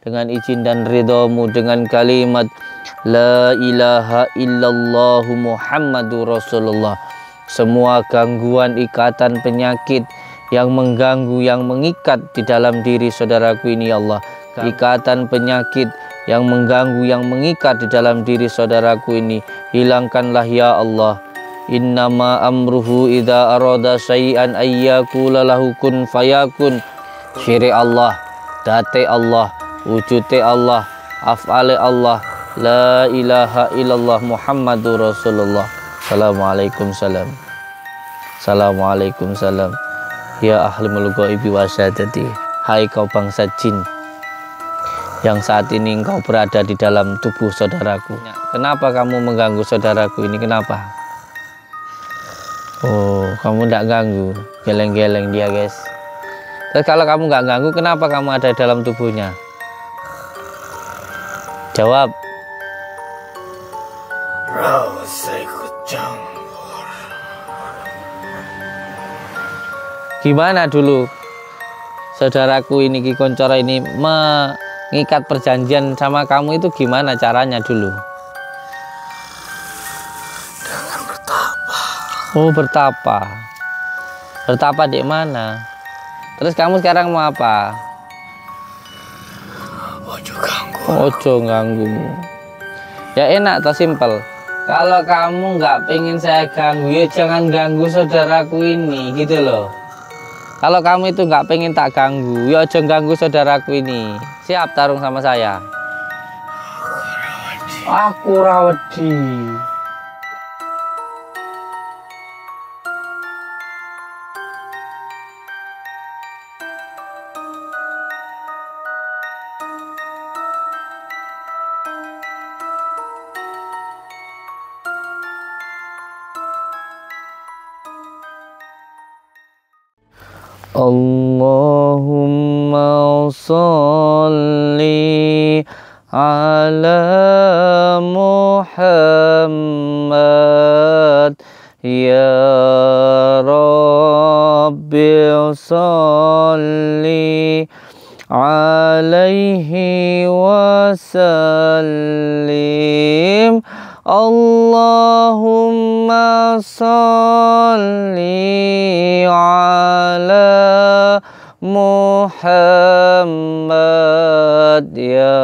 dengan izin dan ridhamu, dengan kalimat la ilaha illallah Muhammadur Rasulullah. Semua gangguan, ikatan, penyakit yang mengganggu, yang mengikat di dalam diri saudaraku ini ya Allah, ikatan penyakit yang mengganggu, yang mengikat di dalam diri saudaraku ini, hilangkanlah ya Allah. Innama amruhu idza arada syai'an ayyakula lahu kun fayakun. Syiri Allah, date Allah, wujude Allah, af'ale Allah, la ilaha illallah Muhammadur Rasulullah. Assalamualaikum salam. Assalamualaikum salam. Ya ahli mulghaibi wasyadati, hai kau bangsa jin yang saat ini engkau berada di dalam tubuh saudaraku. Kenapa kamu mengganggu saudaraku ini? Kenapa? Oh, kamu tidak ganggu, geleng-geleng dia guys. Terus kalau kamu nggak ganggu, kenapa kamu ada dalam tubuhnya? Jawab. Gimana dulu saudaraku ini Ki Kuncoro ini mengikat perjanjian sama kamu itu gimana caranya dulu? Dengan bertapa. Oh, bertapa. Bertapa di mana? Terus kamu sekarang mau apa? Ojo ganggu. Ojo ganggumu. Ya enak atau simpel. Kalau kamu nggak pengen saya ganggu, ya jangan ganggu saudaraku ini, gitu loh. Kalau kamu itu nggak pengen tak ganggu, ya jangan ganggu saudaraku ini. Siap tarung sama saya? Aku rawedi. Allahumma sholli ala Muhammad ya Rabbi sholli alaihi wasallim. Allahumma sholli ala Muhammad ya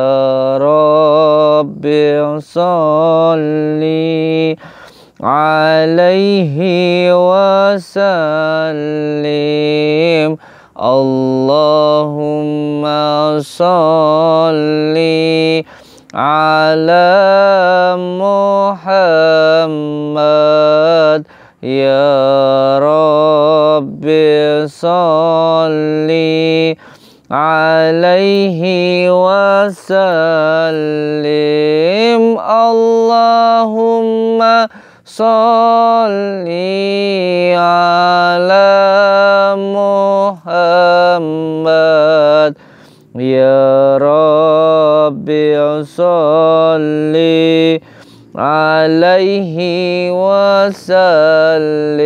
Rabbi sholli alaihi wasallim. Allahumma sholli ala Muhammad ya Rabbi sholli alaihi wasallim. Allahumma sholli ala Muhammad ya Rabbi sholli alaihi wasallim.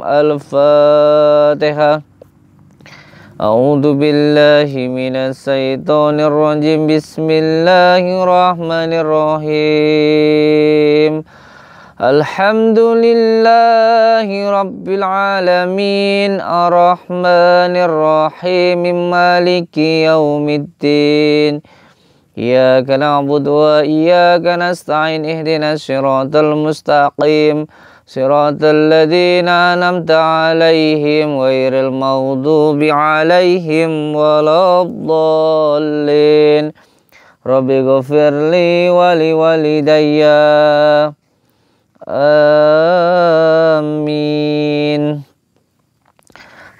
Al-Fatihah. A'udzu billahi minas syaitonir rajim. Bismillahirrahmanirrahim. Alhamdulillahi rabbil alamin, arrahmanir rahim, maliki yaumiddin. Iyyaka na'budu wa iyyaka nasta'in, ihdinas siratal mustaqim, siratal ladzina an'amta 'alaihim ghairil maghdubi 'alaihim waladdallin. Rabbi ghfirli wa liwalidayya. Amin.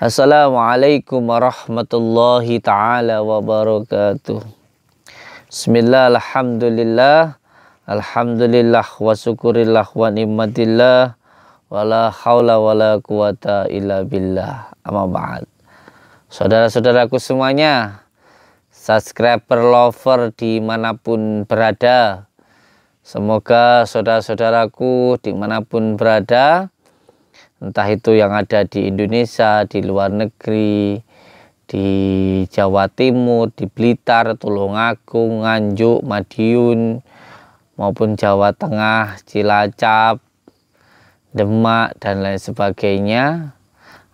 Assalamualaikum warahmatullahi ta'ala wabarakatuh. Bismillah, alhamdulillah, alhamdulillah wa syukurillah wa ni'matillah, wala haula wala quwata illa billah. Amma ba'd. Saudara-saudaraku semuanya, subscriber lover dimanapun berada, semoga saudara-saudaraku dimanapun berada, entah itu yang ada di Indonesia, di luar negeri, di Jawa Timur, di Blitar, Tulungagung, Nganjuk, Madiun, maupun Jawa Tengah, Cilacap, Demak, dan lain sebagainya,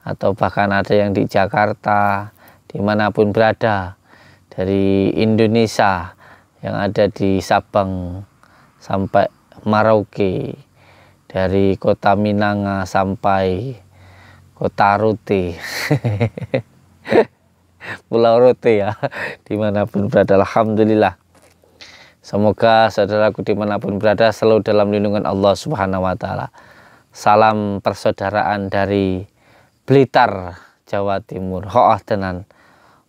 atau bahkan ada yang di Jakarta, dimanapun berada, dari Indonesia yang ada di Sabang sampai Merauke, dari kota Minanga sampai kota Rote, Pulau Rote ya, dimanapun berada, alhamdulillah. Semoga saudaraku dimanapun berada selalu dalam lindungan Allah Subhanahu wa Ta'ala. Salam persaudaraan dari Blitar, Jawa Timur. Ho'ah tenan,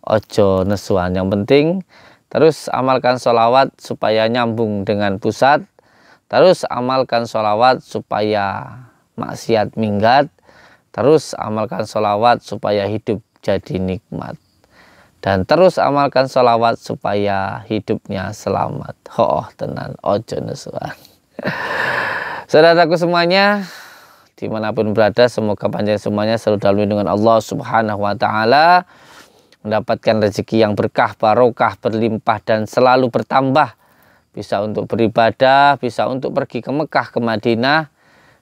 ojo nesuan. Yang penting terus amalkan sholawat supaya nyambung dengan pusat. Terus amalkan sholawat supaya maksiat minggat. Terus amalkan sholawat supaya hidup jadi nikmat. Dan terus amalkan sholawat supaya hidupnya selamat. Ho'ah tenan, ojo nesuan. Saudaraku semuanya, dimanapun berada, semoga panjang semuanya selalu dalam lindungan Allah Subhanahu wa Ta'ala, mendapatkan rezeki yang berkah, barokah, berlimpah, dan selalu bertambah. Bisa untuk beribadah, bisa untuk pergi ke Mekah, ke Madinah,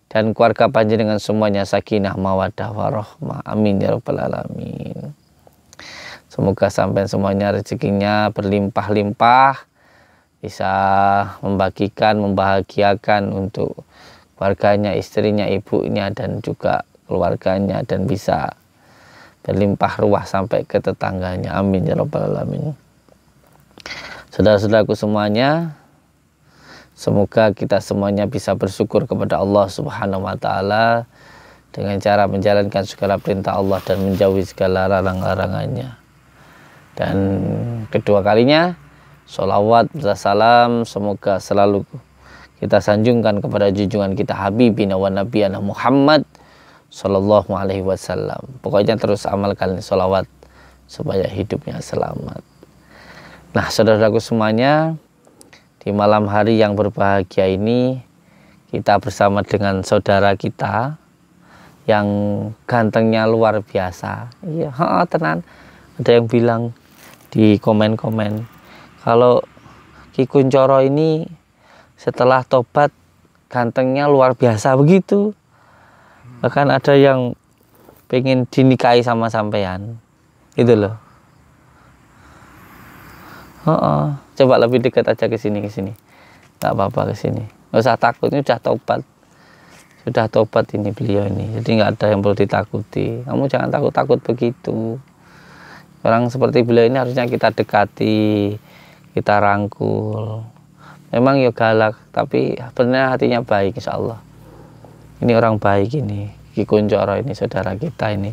dan keluarga panjenengan semuanya sakinah, mawaddah, warahmah. Amin ya rabbal alamin. Semoga sampai semuanya rezekinya berlimpah-limpah, bisa membagikan, membahagiakan untuk keluarganya, istrinya, ibunya, dan juga keluarganya, dan bisa berlimpah ruah sampai ke tetangganya. Amin ya rabbal alamin. Saudara-saudaraku semuanya, semoga kita semuanya bisa bersyukur kepada Allah Subhanahu wa Ta'ala dengan cara menjalankan segala perintah Allah dan menjauhi segala larang-larangannya. Dan kedua kalinya, sholawat bersalam semoga selalu kita sanjungkan kepada junjungan kita Habibina wa Nabiyana Muhammad Sallallahu Alaihi Wasallam. Pokoknya terus amalkan sholawat supaya hidupnya selamat. Nah, saudaraku semuanya, di malam hari yang berbahagia ini kita bersama dengan saudara kita yang gantengnya luar biasa. Iya, tenan. Ada yang bilang di komen-komen kalau Ki Kunchoro ini setelah tobat gantengnya luar biasa begitu. Bahkan ada yang pengen dinikahi sama sampean. Itu loh. Coba lebih dekat aja ke sini. Enggak apa-apa ke sini. Enggak usah takut, ini sudah tobat. Sudah tobat ini beliau ini. Jadi enggak ada yang perlu ditakuti. Kamu jangan takut-takut begitu. Orang seperti beliau ini harusnya kita dekati, kita rangkul. Memang ya galak, tapi benar hatinya baik, insya Allah. Ini orang baik ini, Ki Kunchoro ini, saudara kita ini.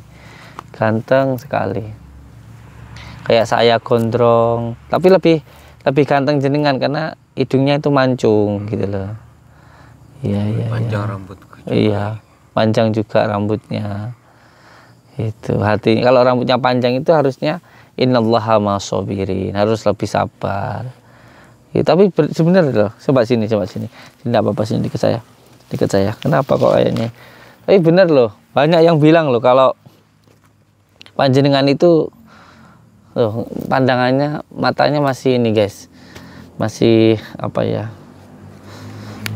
Ganteng sekali. Kayak saya gondrong, tapi lebih ganteng jenengan karena hidungnya itu mancung gitu loh. Iya. Panjang rambut. Iya, panjang juga rambutnya. Itu hati, kalau rambutnya panjang itu harusnya innallaha ma'as-sabirin, harus lebih sabar. Ya, tapi sebenarnya loh, coba sini. Tidak apa-apa, sini dekat saya. Kenapa kok kayaknya? Tapi benar loh, banyak yang bilang loh kalau panjenengan itu loh, pandangannya, matanya masih ini guys, masih apa ya?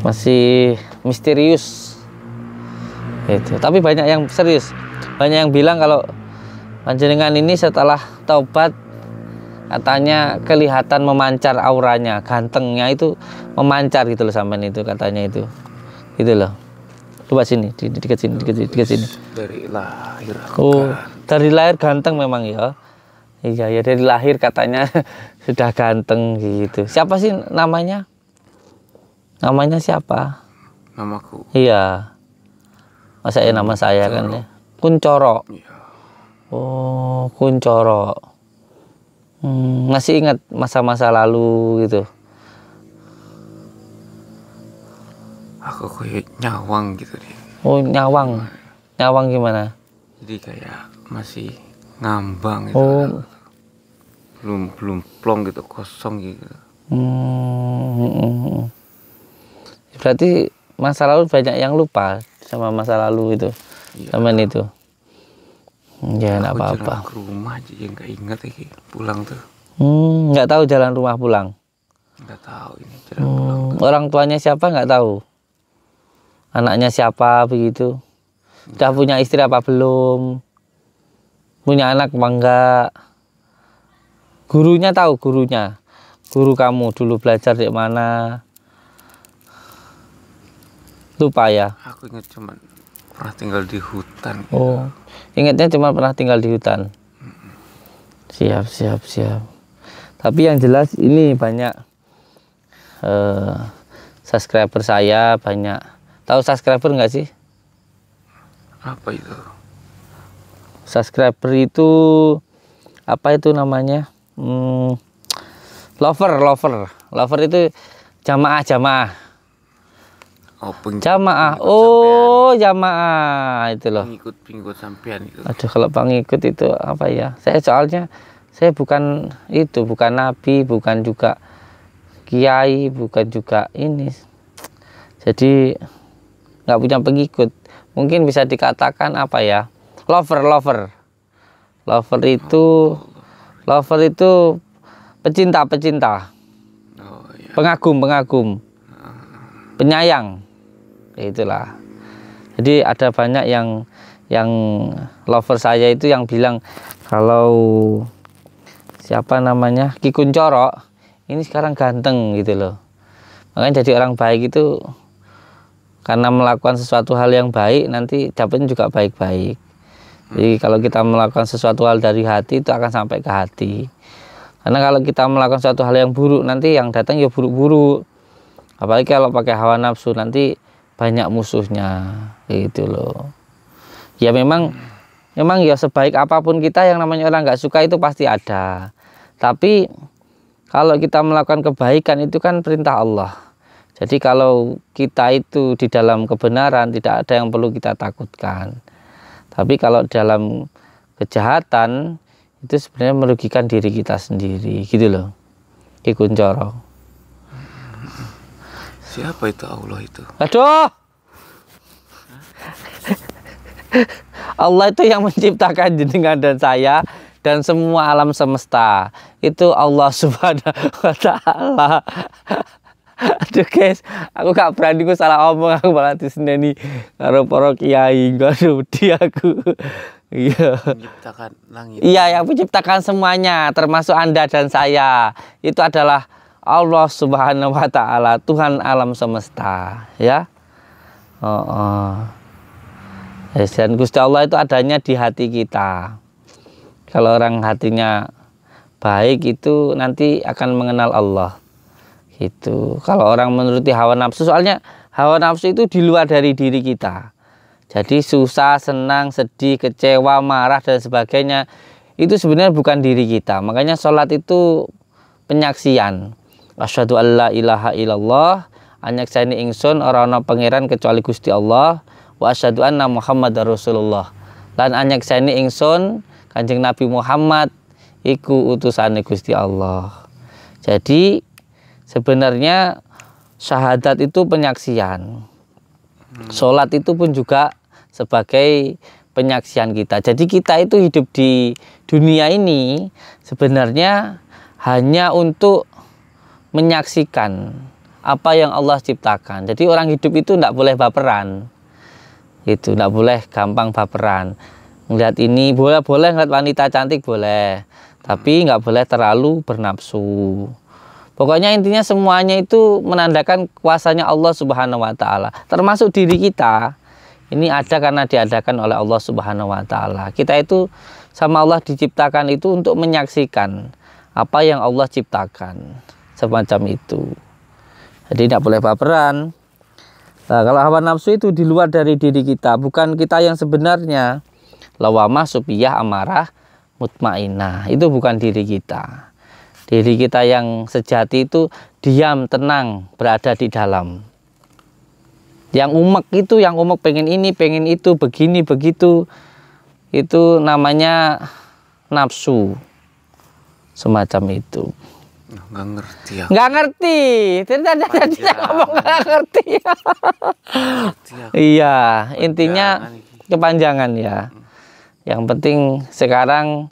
Masih misterius. Gitu. Tapi banyak yang serius. Banyak yang bilang kalau panjenengan ini setelah taubat katanya kelihatan memancar auranya, gantengnya itu memancar gitu loh sampean itu katanya itu. Gitu loh. Coba sini, dekat sini. Dari lahir. Oh, dari lahir ganteng memang ya. Iya, dari lahir katanya sudah ganteng gitu. Siapa sih namanya? Namanya siapa? Namaku. Iya. Masa ya nama saya kan ya? Kunchoro. Iya. Oh, Kunchoro. Masih ingat masa-masa lalu gitu? Aku kayak nyawang gitu deh. Oh, nyawang. Nyawang gimana? Jadi kayak masih ngambang gitu. Oh. Belum plong gitu, kosong gitu. Berarti masa lalu banyak yang lupa sama masa lalu itu. Iya. Zaman itu. Ya enggak Aku apa-apa. jalan ke rumah aja yang nggak ingat lagi pulang tuh. Nggak tahu jalan rumah pulang. Nggak tahu ini jalan pulang. Orang tuanya siapa nggak tahu. Anaknya siapa begitu. Sudah punya istri apa belum? Punya anak apa enggak? Gurunya tahu gurunya. Guru kamu dulu belajar di mana? Lupa ya. Aku ingat cuman pernah tinggal di hutan. Oh, ingatnya cuma pernah tinggal di hutan. Siap, siap, siap. Tapi yang jelas ini banyak subscriber saya banyak. Tahu subscriber nggak sih? Apa itu? Subscriber itu apa itu namanya? Lover itu jamaah. Oh, Jamaah. Oh, jamaah itu loh. Pengikut sampean itu. Aduh, kalau pengikut itu apa ya? Soalnya saya bukan itu, bukan nabi, bukan juga kiai, bukan juga ini. Jadi nggak punya pengikut. Mungkin bisa dikatakan apa ya? Lover itu pecinta, Oh ya. pengagum, penyayang. Itulah. Jadi ada banyak yang lover saya itu yang bilang kalau siapa namanya Ki Kuncoro ini sekarang ganteng gitu loh. Makanya jadi orang baik itu karena melakukan sesuatu hal yang baik nanti dapatnya juga baik-baik. Jadi kalau kita melakukan sesuatu hal dari hati itu akan sampai ke hati. Karena kalau kita melakukan sesuatu hal yang buruk nanti yang datang ya buruk-buruk. Apalagi kalau pakai hawa nafsu nanti banyak musuhnya gitu loh. Ya memang ya sebaik apapun kita yang namanya orang nggak suka itu pasti ada. Tapi kalau kita melakukan kebaikan itu kan perintah Allah. Jadi kalau kita itu di dalam kebenaran tidak ada yang perlu kita takutkan. Tapi kalau dalam kejahatan itu sebenarnya merugikan diri kita sendiri gitu loh. Ki Kuncoro. Siapa itu Allah itu? Aduh. Allah itu yang menciptakan jenengan dan saya dan semua alam semesta. Itu Allah Subhanahu wa taala. Aduh guys, aku gak berani ku salah omong, aku malah diseneni karo para kiai, gak ngerti aku. Iya. Menciptakan langit. Iya, yang menciptakan semuanya termasuk Anda dan saya. Itu adalah Allah Subhanahu wa taala, Tuhan alam semesta, ya. Dan Gusti Allah itu adanya di hati kita. Kalau orang hatinya baik itu nanti akan mengenal Allah. Gitu. Kalau orang menuruti hawa nafsu, soalnya hawa nafsu itu di luar dari diri kita. Jadi susah, senang, sedih, kecewa, marah dan sebagainya itu sebenarnya bukan diri kita. Makanya sholat itu penyaksian. Asyhadu alla ilaha illallah, anyaksani ingsun ora ana pangeran kecuali Gusti Allah, wa asyhadu anna Muhammadar Rasulullah. Lan anyaksani ingsun Kanjeng Nabi Muhammad iku utusane Gusti Allah. Jadi sebenarnya syahadat itu penyaksian. Sholat itu pun juga sebagai penyaksian kita. Jadi kita itu hidup di dunia ini sebenarnya hanya untuk menyaksikan apa yang Allah ciptakan. Jadi orang hidup itu tidak boleh baperan. Itu tidak boleh gampang baperan. Ngelihat ini boleh ngelihat wanita cantik boleh, tapi nggak boleh terlalu bernafsu. Pokoknya intinya semuanya itu menandakan kuasanya Allah Subhanahu wa taala. Termasuk diri kita. Ini ada karena diadakan oleh Allah Subhanahu wa taala. Kita itu sama Allah diciptakan itu untuk menyaksikan apa yang Allah ciptakan. Semacam itu. Jadi tidak boleh baperan. Nah, kalau hawa nafsu itu di luar dari diri kita, bukan kita yang sebenarnya. Lawamah, supiyah, amarah, mutmainah. Itu bukan diri kita. Diri kita yang sejati itu diam, tenang, berada di dalam. Yang umek pengen ini, pengen itu, begini, begitu. Itu namanya nafsu. Semacam itu. Nggak ngerti aku. Nggak ngerti. Tidak ngomong nggak ngerti. Iya, intinya kepanjangan ya. Yang penting sekarang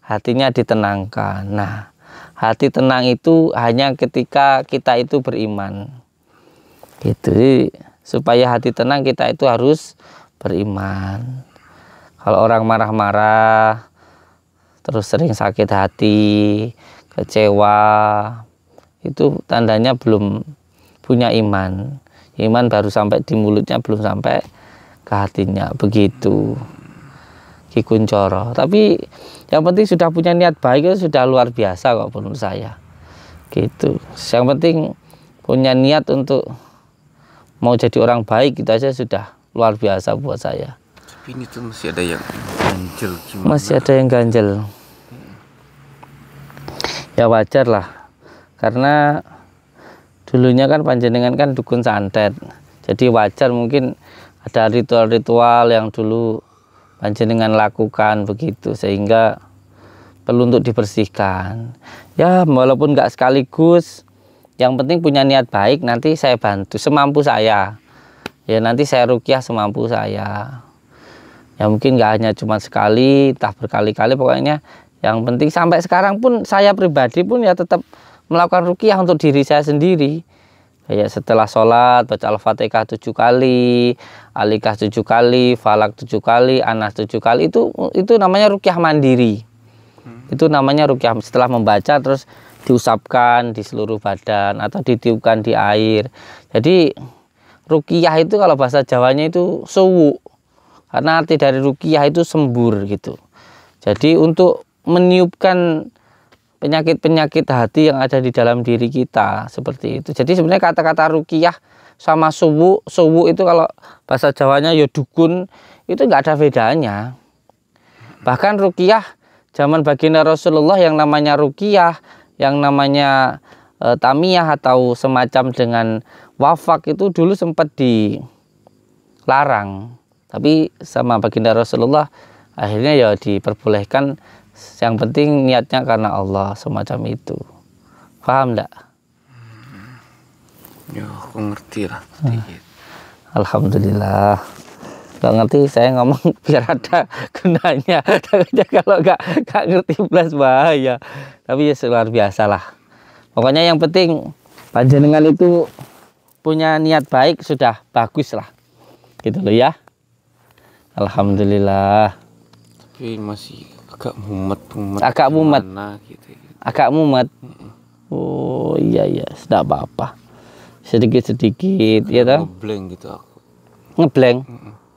hatinya ditenangkan. Nah, hati tenang itu hanya ketika kita itu beriman. Gitu. Jadi, supaya hati tenang kita itu harus beriman. Kalau orang marah-marah, terus sering sakit hati, kecewa, itu tandanya belum punya iman. Iman baru sampai di mulutnya, belum sampai ke hatinya. Begitu Ki Kunchoro. Tapi yang penting sudah punya niat baik itu sudah luar biasa kok menurut saya. Gitu. Yang penting punya niat untuk mau jadi orang baik, itu aja sudah luar biasa buat saya. Tapi ini tuh masih ada yang ganjel gimana? Masih ada yang ganjel. Ya wajar lah. Karena dulunya kan panjenengan kan dukun santet. Jadi wajar mungkin ada ritual-ritual yang dulu panjenengan lakukan begitu, sehingga perlu untuk dibersihkan. Ya walaupun nggak sekaligus, yang penting punya niat baik, nanti saya bantu semampu saya. Ya nanti saya ruqyah semampu saya. Ya mungkin nggak hanya cuma sekali, entah berkali-kali, pokoknya yang penting sampai sekarang pun saya pribadi pun ya tetap melakukan ruqyah untuk diri saya sendiri. Kayak setelah sholat baca Al-Fatihah 7 kali, Alikah 7 kali, Falak 7 kali, Anas 7 kali, itu namanya ruqyah mandiri. Itu namanya ruqyah setelah membaca terus diusapkan di seluruh badan atau ditiupkan di air. Jadi ruqyah itu kalau bahasa Jawanya itu suwu. Karena arti dari ruqyah itu sembur gitu. Jadi untuk meniupkan penyakit-penyakit hati yang ada di dalam diri kita, seperti itu. Jadi sebenarnya kata-kata ruqyah sama suwu itu kalau bahasa Jawanya ya dukun, itu nggak ada bedanya. Bahkan ruqyah zaman baginda Rasulullah yang namanya ruqyah, yang namanya tamiyah atau semacam dengan wafak itu dulu sempat dilarang. Tapi sama baginda Rasulullah akhirnya ya diperbolehkan. Yang penting niatnya karena Allah, semacam itu. Paham enggak? Ya aku ngerti lah sedikit. Alhamdulillah. Gak ngerti saya ngomong biar ada gunanya. Takutnya kalau gak ngerti belas bahaya. Tapi ya luar biasa lah. Pokoknya yang penting panjenengan itu punya niat baik sudah bagus lah. Gitu loh ya. Alhamdulillah. Tapi masih agak mumet. Agak mumet. Gitu. Agak mumet. Oh iya, tidak apa-apa. Sedikit-sedikit ya toh. Ngeblank gitu aku. Ngeblank?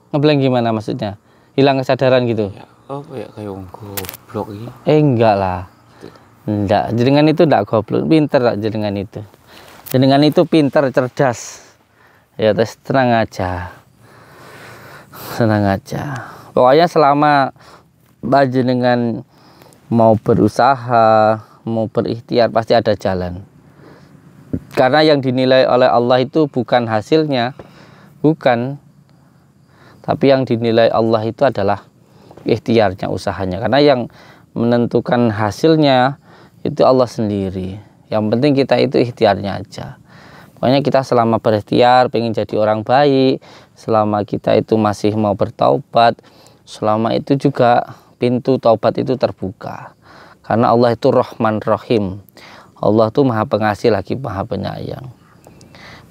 Ngeblank gimana maksudnya? Hilang kesadaran gitu? Ya, apa ya kayak orang goblok ini. Enggak lah. Gitu. Enggak, jenengan itu enggak goblok, pinter lah jenengan itu. Jenengan itu pinter, cerdas. Ya terus tenang aja. Tenang aja. Pokoknya selama panjenengan mau berusaha, mau berikhtiar, pasti ada jalan. Karena yang dinilai oleh Allah itu bukan hasilnya, bukan. Tapi yang dinilai Allah itu adalah ikhtiarnya, usahanya. Karena yang menentukan hasilnya itu Allah sendiri. Yang penting kita itu ikhtiarnya aja. Pokoknya kita selama berikhtiar, pengen jadi orang baik, selama kita itu masih mau bertaubat, selama itu juga pintu taubat itu terbuka. Karena Allah itu Rahman Rahim. Allah itu maha pengasih lagi maha penyayang.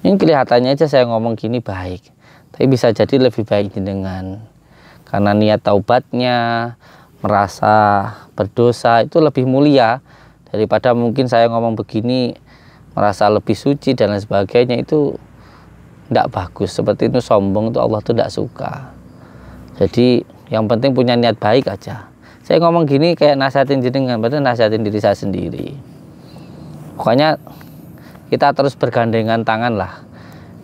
Ini kelihatannya aja saya ngomong gini baik, tapi bisa jadi lebih baik jenengan. Karena niat taubatnya, merasa berdosa itu lebih mulia daripada mungkin saya ngomong begini merasa lebih suci dan lain sebagainya, itu tidak bagus. Seperti itu sombong, itu Allah tuh tidak suka. Jadi yang penting punya niat baik aja. Saya ngomong gini kayak nasihatin jenengan, padahal nasihatin diri saya sendiri. Pokoknya kita terus bergandengan tangan lah.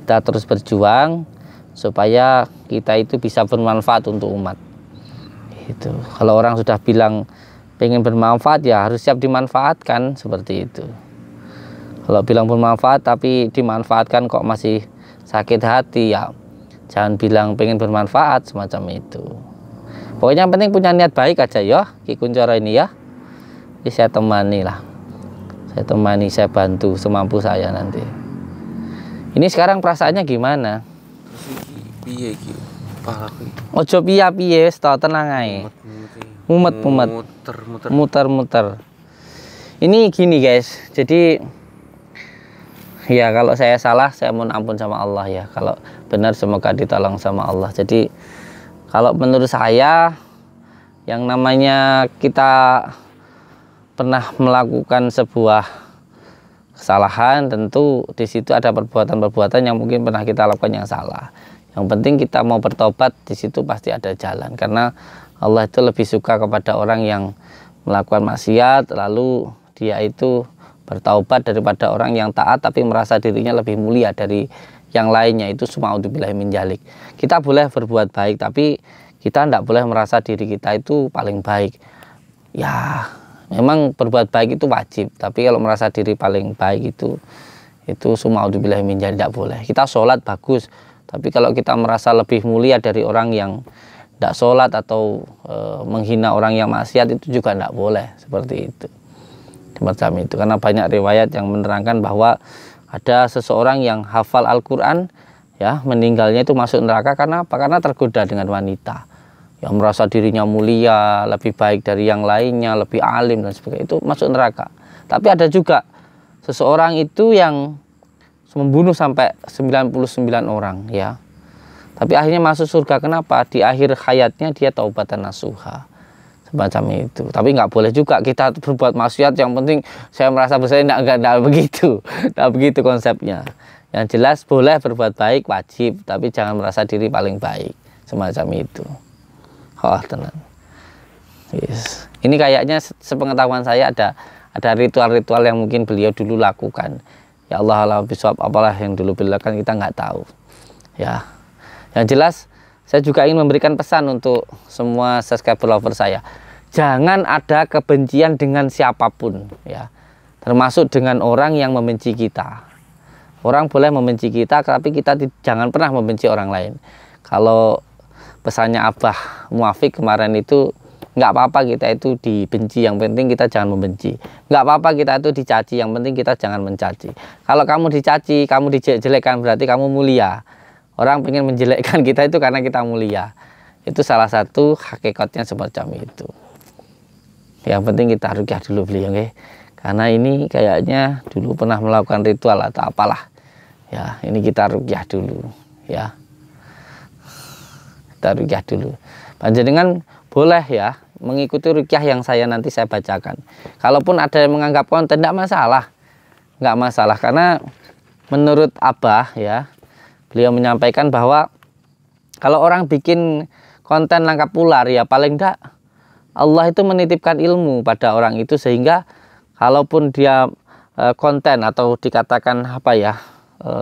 Kita terus berjuang supaya kita itu bisa bermanfaat untuk umat. Itu. Kalau orang sudah bilang pengen bermanfaat, ya harus siap dimanfaatkan, seperti itu. Kalau bilang bermanfaat tapi dimanfaatkan kok masih sakit hati, ya jangan bilang pengen bermanfaat, semacam itu. Pokoknya yang penting punya niat baik aja ya, Ki Kunchoro ini ya. Jadi saya temani lah. Saya temani, saya bantu semampu saya nanti. Ini sekarang perasaannya gimana? Piye iki? Apal aku iki. Ojo piye-piye wis to, tenang ae. Mumet-mumet. Muter-muter. Ini gini guys, jadi ya kalau saya salah saya mohon ampun sama Allah ya. Kalau benar semoga ditolong sama Allah. Jadi kalau menurut saya yang namanya kita pernah melakukan sebuah kesalahan, tentu di situ ada perbuatan-perbuatan yang mungkin pernah kita lakukan yang salah. Yang penting kita mau bertobat, di situ pasti ada jalan. Karena Allah itu lebih suka kepada orang yang melakukan maksiat lalu dia itu bertaubat daripada orang yang taat tapi merasa dirinya lebih mulia dari yang lainnya. Itu suma'udzubillahi min dzalik. Kita boleh berbuat baik tapi kita tidak boleh merasa diri kita itu paling baik. Ya, memang berbuat baik itu wajib, tapi kalau merasa diri paling baik itu suma'udzubillahi min dzalik, tidak boleh. Kita sholat bagus, tapi kalau kita merasa lebih mulia dari orang yang tidak sholat atau menghina orang yang maksiat, itu juga tidak boleh seperti itu. Semacam itu, karena banyak riwayat yang menerangkan bahwa ada seseorang yang hafal Al-Quran, ya, meninggalnya itu masuk neraka karena apa? Karena tergoda dengan wanita yang merasa dirinya mulia, lebih baik dari yang lainnya, lebih alim dan sebagainya, itu masuk neraka. Tapi ada juga seseorang itu yang membunuh sampai 99 orang, ya. Tapi akhirnya masuk surga. Kenapa? Di akhir hayatnya dia taubatan nasuha. Semacam itu. Tapi nggak boleh juga kita berbuat maksiat yang penting saya merasa besar. Enggak begitu. Enggak begitu konsepnya. Yang jelas boleh berbuat baik, wajib, tapi jangan merasa diri paling baik. Semacam itu. Oh, tenang. Yes. Ini kayaknya sepengetahuan saya ada ritual-ritual yang mungkin beliau dulu lakukan. Ya Allah, apalah yang dulu beliau lakukan kita nggak tahu. Ya. Yang jelas saya juga ingin memberikan pesan untuk semua subscriber lover saya. Jangan ada kebencian dengan siapapun, ya. Termasuk dengan orang yang membenci kita. Orang boleh membenci kita, tapi kita jangan pernah membenci orang lain. Kalau pesannya Abah Muafiq kemarin itu, nggak apa-apa kita itu dibenci, yang penting kita jangan membenci. Nggak apa-apa kita itu dicaci, yang penting kita jangan mencaci. Kalau kamu dicaci, kamu dijelek-jelekkan, berarti kamu mulia. Orang pengen menjelekkan kita itu karena kita mulia. Itu salah satu hakikatnya semacam itu. Yang penting kita rukyah dulu beliau, okay? Karena ini kayaknya dulu pernah melakukan ritual atau apalah. Ya, ini kita rukyah dulu, ya. Kita rukyah dulu. Panjenengan boleh ya mengikuti rukyah yang nanti saya bacakan. Kalaupun ada yang menganggap konten, tidak masalah. Nggak masalah, karena menurut Abah ya, beliau menyampaikan bahwa kalau orang bikin konten langkap ular, ya paling tidak Allah itu menitipkan ilmu pada orang itu, sehingga kalaupun dia konten atau dikatakan apa ya,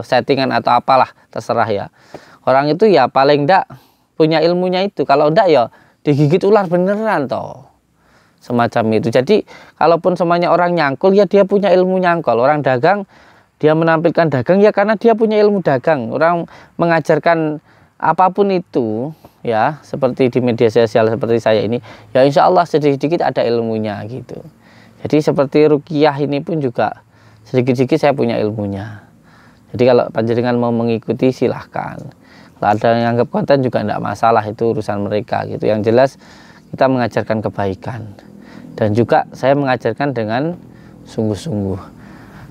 settingan atau apalah, terserah ya, orang itu ya paling tidak punya ilmunya itu. Kalau enggak ya digigit ular beneran toh. Semacam itu. Jadi kalaupun semuanya orang nyangkul, ya dia punya ilmu nyangkul. Orang dagang, dia menampilkan dagang ya karena dia punya ilmu dagang. Orang mengajarkan apapun itu ya, seperti di media sosial seperti saya ini, ya insya Allah sedikit-sedikit ada ilmunya gitu. Jadi seperti ruqyah ini pun juga sedikit-sedikit saya punya ilmunya. Jadi kalau panjenengan mau mengikuti silahkan. Kalau ada yang anggap konten juga tidak masalah, itu urusan mereka gitu. Yang jelas kita mengajarkan kebaikan, dan juga saya mengajarkan dengan sungguh-sungguh.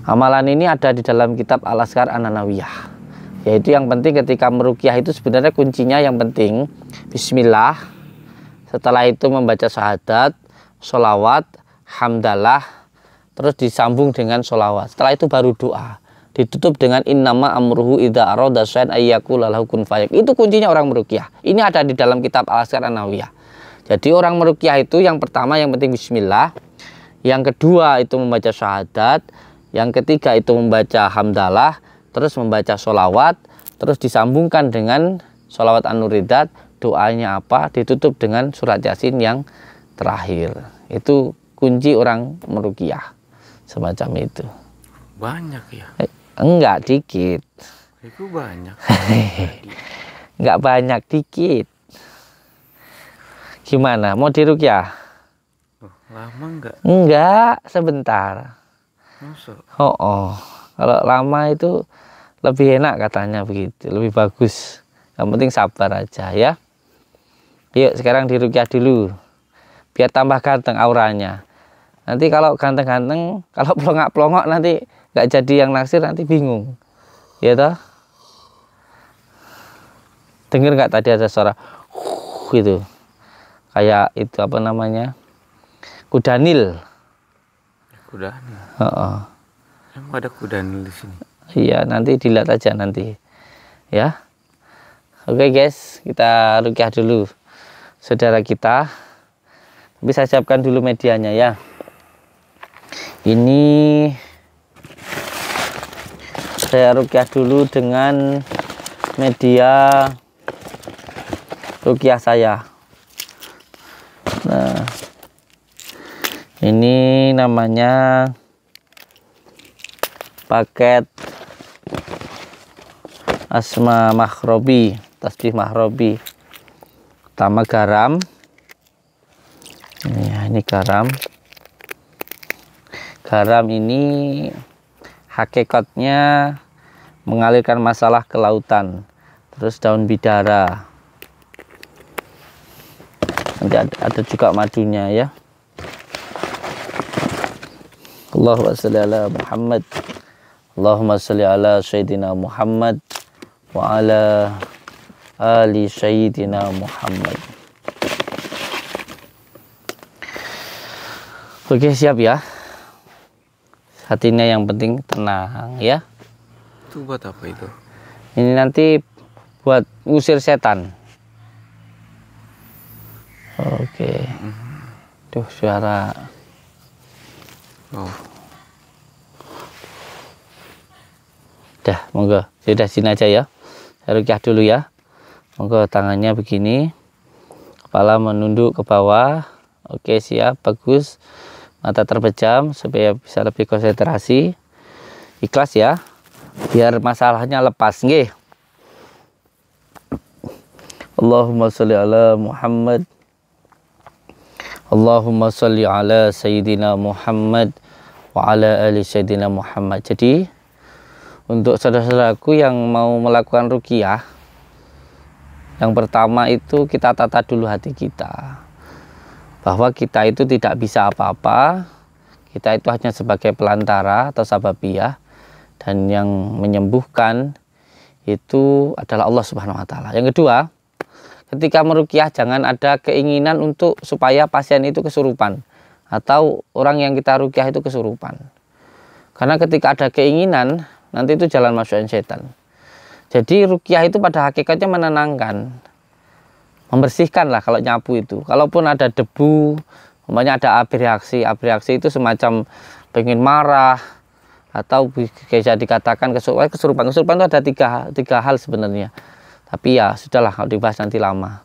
Amalan ini ada di dalam kitab Al-Azkar An-Nanawiyah. Yaitu yang penting ketika meruqyah itu sebenarnya kuncinya yang penting bismillah. Setelah itu membaca syahadat, sholawat, hamdalah, terus disambung dengan sholawat. Setelah itu baru doa. Ditutup dengan innama amruhu idza arada syai'an ayyaqula lahu kun fayakun. Itu kuncinya orang meruqyah. Ini ada di dalam kitab Al-Azkar An-Nawawiyah. Jadi orang meruqyah itu yang pertama yang penting bismillah, yang kedua itu membaca syahadat, yang ketiga itu membaca hamdalah, terus membaca sholawat, terus disambungkan dengan sholawat an-nuridat, doanya apa, ditutup dengan surat Yasin yang terakhir. Itu kunci orang meruqyah. Semacam itu. Banyak ya? Enggak, dikit. Itu banyak. Enggak banyak, dikit. Gimana, mau diruqyah? Oh, lama enggak? Enggak, sebentar. Masa? Oh, kalau lama itu lebih enak katanya begitu, lebih bagus. Yang penting sabar aja ya. Yuk sekarang diruqyah dulu biar tambah ganteng auranya. Nanti kalau ganteng-ganteng, kalau pelongak-pelongok nanti nggak jadi yang naksir, nanti bingung ya toh. Dengar nggak tadi ada suara gitu, kayak itu apa namanya, kuda Nil. Kuda Nil. Emang ada kuda Nil di sini? Iya, nanti dilihat aja nanti ya. Oke guys, kita ruqyah dulu saudara kita. Tapi saya siapkan dulu medianya ya. Ini saya ruqyah dulu dengan media ruqyah saya. Nah, ini namanya paket Asma Mahrobi, tasbih Mahrobi. Pertama garam. Ini garam. Garam ini hakikatnya mengalirkan masalah ke lautan. Terus daun bidara. Nanti ada juga madunya ya. Allahumma sholli ala Muhammad. Allahumma sholli ala Sayyidina Muhammad wa ala ali Sayyidina Muhammad. Oke, siap ya. Hatinya yang penting tenang ya. Itu buat apa itu? Ini nanti buat ngusir setan. Oke. Tuh suara. Oh. Dah, monggo. Sudah sini aja ya. Saya ruqyah dulu ya. Monggo tangannya begini. Kepala menunduk ke bawah. Oke, siap, bagus. Mata terpejam supaya bisa lebih konsentrasi. Ikhlas ya. Biar masalahnya lepas nggih. Allahumma sholli ala Muhammad. Allahumma sholli ala Sayyidina Muhammad wa ala ali Sayyidina Muhammad. Jadi untuk saudara-saudaraku yang mau melakukan ruqyah, yang pertama itu kita tata dulu hati kita. Bahwa kita itu tidak bisa apa-apa. Kita itu hanya sebagai pelantara atau sababiyah. Dan yang menyembuhkan itu adalah Allah Subhanahu wa Ta'ala. Yang kedua, ketika meruqyah jangan ada keinginan untuk supaya pasien itu kesurupan atau orang yang kita ruqyah itu kesurupan. Karena ketika ada keinginan, nanti itu jalan masuknya setan. Jadi ruqyah itu pada hakikatnya menenangkan, membersihkan lah kalau nyapu itu. Kalaupun ada debu, umpamanya ada api reaksi itu semacam pengen marah atau bisa dikatakan kesurupan. Kesurupan itu ada tiga hal sebenarnya. Tapi ya sudahlah, kalau dibahas nanti lama.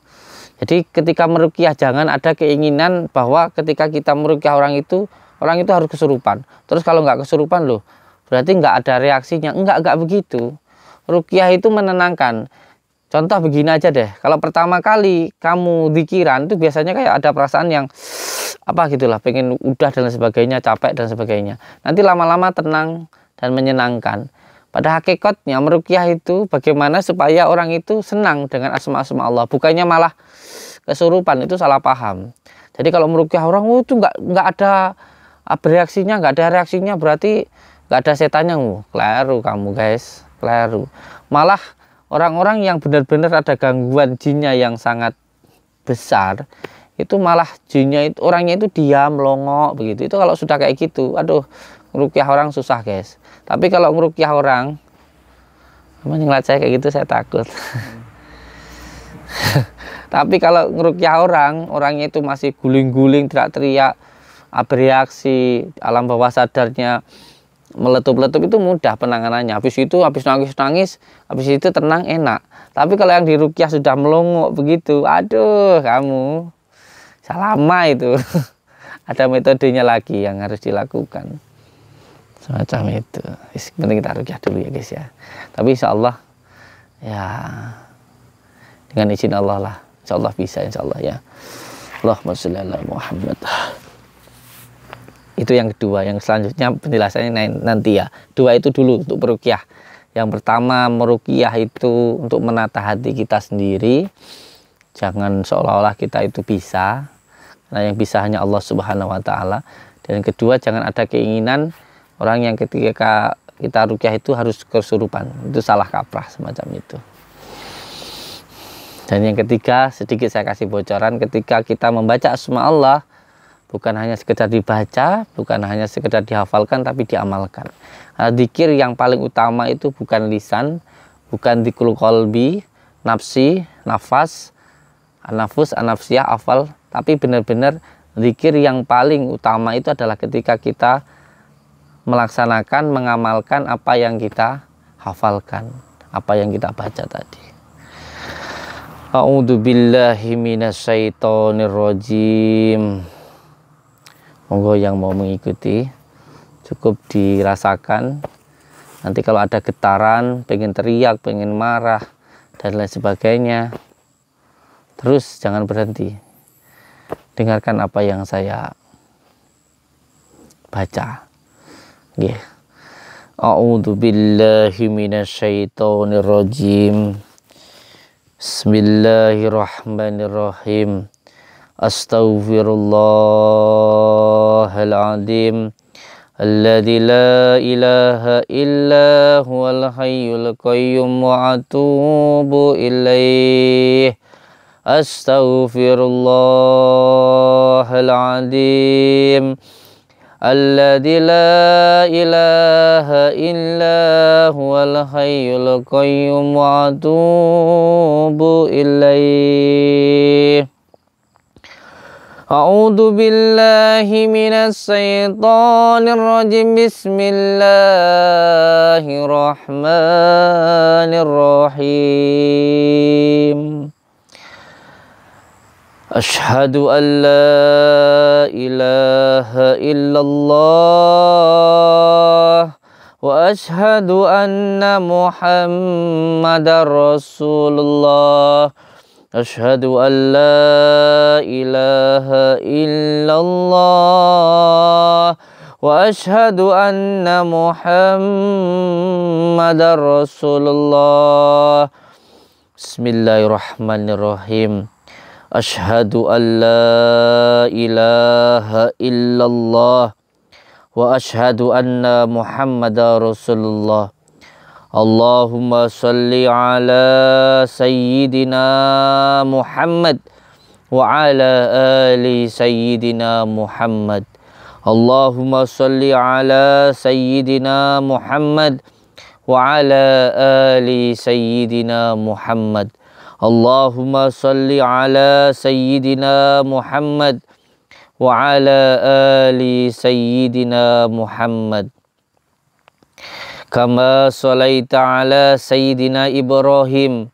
Jadi ketika meruqyah jangan ada keinginan bahwa ketika kita meruqyah orang itu harus kesurupan. Terus kalau nggak kesurupan loh, berarti nggak ada reaksinya. Enggak begitu. Ruqyah itu menenangkan. Contoh begini aja deh. Kalau pertama kali kamu dzikiran itu biasanya kayak ada perasaan yang apa gitulah, pengen udah dan sebagainya, capek dan sebagainya. Nanti lama-lama tenang dan menyenangkan. Pada hakikatnya meruqyah itu bagaimana supaya orang itu senang dengan asma-asma Allah, bukannya malah kesurupan. Itu salah paham. Jadi kalau meruqyah orang itu nggak ada reaksinya, berarti nggak ada setannya. Keliru kamu guys, keliru. Malah orang-orang yang benar-benar ada gangguan jinnya yang sangat besar, itu malah jinnya itu orangnya itu diam, melongok begitu. Itu kalau sudah kayak gitu, aduh, ngeruqyah orang susah guys. Tapi kalau ngeruqyah orang, ngeliat saya kayak gitu saya takut. Tapi kalau ngeruqyah orangnya itu masih guling-guling, teriak-teriak, bereaksi, alam bawah sadarnya meletup-letup, itu mudah penanganannya. Habis nangis, habis itu tenang, enak. Tapi kalau yang diruqyah sudah melongok begitu, aduh kamu salah lama itu. Ada metodenya lagi yang harus dilakukan. Semacam itu. Penting kita ruqyah dulu ya guys ya. Tapi insya Allah ya dengan izin Allah lah. Insya Allah bisa, insya Allah ya. Allahumma sholli ala Muhammad. Itu yang kedua. Yang selanjutnya penjelasannya nanti ya. Dua itu dulu untuk peruqyah. Yang pertama, meruqyah itu untuk menata hati kita sendiri. Jangan seolah-olah kita itu bisa, karena yang bisa hanya Allah Subhanahu wa taala. Dan kedua, jangan ada keinginan orang yang ketika kita ruqyah itu harus kesurupan. Itu salah kaprah semacam itu. Dan yang ketiga, sedikit saya kasih bocoran, ketika kita membaca asma Allah, bukan hanya sekedar dibaca, bukan hanya sekedar dihafalkan, tapi diamalkan. Zikir yang paling utama itu bukan lisan, bukan dzikrul qalbi, nafsi, nafas, anafus, anafsiyah, hafal, tapi benar-benar zikir yang paling utama itu adalah ketika kita melaksanakan, mengamalkan apa yang kita hafalkan, apa yang kita baca tadi. A'udzu billahi minasyaitonir rajim. Monggo yang mau mengikuti cukup dirasakan. Nanti kalau ada getaran, pengen teriak, pengen marah dan lain sebagainya, terus jangan berhenti. Dengarkan apa yang saya baca. Nggih. A'udzu billahi minasyaitonir rajim. Bismillahirrahmanirrahim. Astaghfirullahaladzim. Alladzi la ilaha illa huwal hayyul qayyum wa atubu ilaih. Astaghfirullahaladzim. Alladzi la ilaha illa huwal hayyul qayyum wa atubu ilaih. A'udzu billahi minas syaitonir rajim. Bismillahirrahmanirrahim. Asyhadu an la ilaha illallah wa asyhadu anna Muhammadar Rasulullah. Asyhadu an la ilaha illallah wa asyhadu anna Muhammadar Rasulullah. Bismillahirrahmanirrahim. Asyhadu an la ilaha illallah wa asyhadu anna Muhammadar Rasulullah. Allahumma salli ala sayyidina Muhammad wa ala ali sayyidina Muhammad. Allahumma salli ala sayyidina Muhammad wa ala ali sayyidina Muhammad. Allahumma salli ala sayyidina Muhammad wa ala ali sayyidina Muhammad. Kama shalaita ala sayyidina Ibrahim